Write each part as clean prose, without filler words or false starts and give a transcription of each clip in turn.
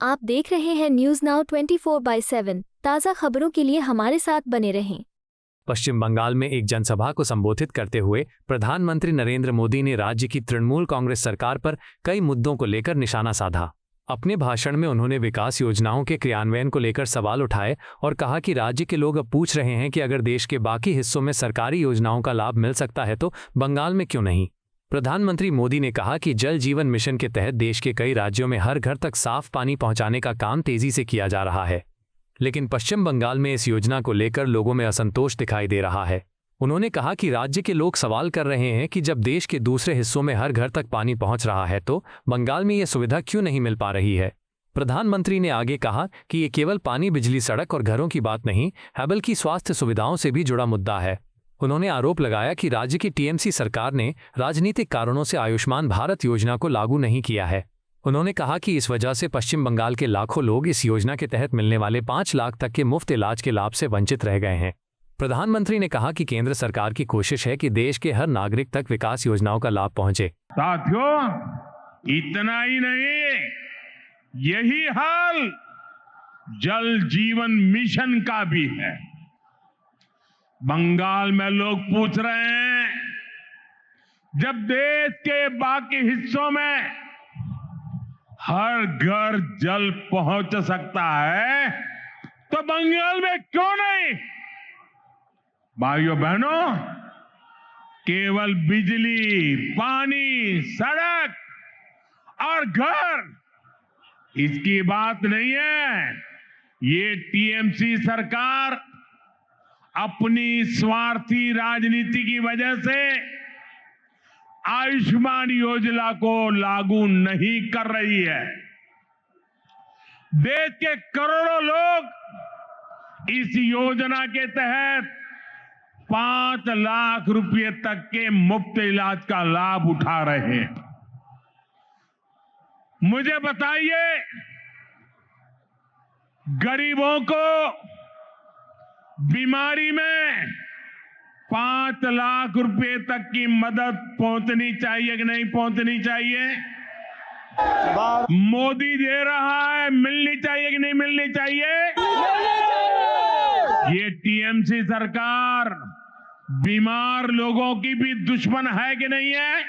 आप देख रहे हैं न्यूज नाउ 24/7। ताज़ा खबरों के लिए हमारे साथ बने रहें। पश्चिम बंगाल में एक जनसभा को संबोधित करते हुए प्रधानमंत्री नरेंद्र मोदी ने राज्य की तृणमूल कांग्रेस सरकार पर कई मुद्दों को लेकर निशाना साधा। अपने भाषण में उन्होंने विकास योजनाओं के क्रियान्वयन को लेकर सवाल उठाए और कहा कि राज्य के लोग अब पूछ रहे हैं कि अगर देश के बाकी हिस्सों में सरकारी योजनाओं का लाभ मिल सकता है तो बंगाल में क्यों नहीं। प्रधानमंत्री मोदी ने कहा कि जल जीवन मिशन के तहत देश के कई राज्यों में हर घर तक साफ पानी पहुंचाने का काम तेजी से किया जा रहा है, लेकिन पश्चिम बंगाल में इस योजना को लेकर लोगों में असंतोष दिखाई दे रहा है। उन्होंने कहा कि राज्य के लोग सवाल कर रहे हैं कि जब देश के दूसरे हिस्सों में हर घर तक पानी पहुंच रहा है तो बंगाल में यह सुविधा क्यों नहीं मिल पा रही है। प्रधानमंत्री ने आगे कहा कि ये केवल पानी, बिजली, सड़क और घरों की बात नहीं है, बल्कि स्वास्थ्य सुविधाओं से भी जुड़ा मुद्दा है। उन्होंने आरोप लगाया कि राज्य की टीएमसी सरकार ने राजनीतिक कारणों से आयुष्मान भारत योजना को लागू नहीं किया है। उन्होंने कहा कि इस वजह से पश्चिम बंगाल के लाखों लोग इस योजना के तहत मिलने वाले 5 लाख तक के मुफ्त इलाज के लाभ से वंचित रह गए हैं। प्रधानमंत्री ने कहा कि केंद्र सरकार की कोशिश है कि देश के हर नागरिक तक विकास योजनाओं का लाभ पहुंचे। साथियों, इतना ही नहीं, यही हाल जल जीवन मिशन का भी है। बंगाल में लोग पूछ रहे हैं, जब देश के बाकी हिस्सों में हर घर जल पहुंच सकता है तो बंगाल में क्यों नहीं। भाइयों बहनों, केवल बिजली, पानी, सड़क और घर इसकी बात नहीं है। ये टीएमसी सरकार अपनी स्वार्थी राजनीति की वजह से आयुष्मान योजना को लागू नहीं कर रही है। देश के करोड़ों लोग इस योजना के तहत 5 लाख रुपए तक के मुफ्त इलाज का लाभ उठा रहे हैं। मुझे बताइए, गरीबों को बीमारी में 5 लाख रुपए तक की मदद पहुंचनी चाहिए कि नहीं पहुंचनी चाहिए। मोदी दे रहा है, मिलनी चाहिए कि नहीं मिलनी चाहिए। ये टीएमसी सरकार बीमार लोगों की भी दुश्मन है कि नहीं है,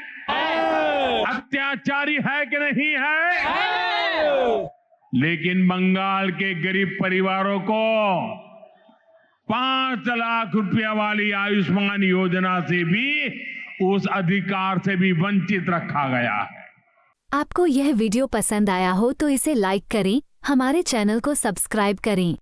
अत्याचारी है कि नहीं है। लेकिन बंगाल के गरीब परिवारों को 5 लाख रुपया वाली आयुष्मान योजना से भी, उस अधिकार से भी वंचित रखा गया है। आपको यह वीडियो पसंद आया हो तो इसे लाइक करें, हमारे चैनल को सब्सक्राइब करें।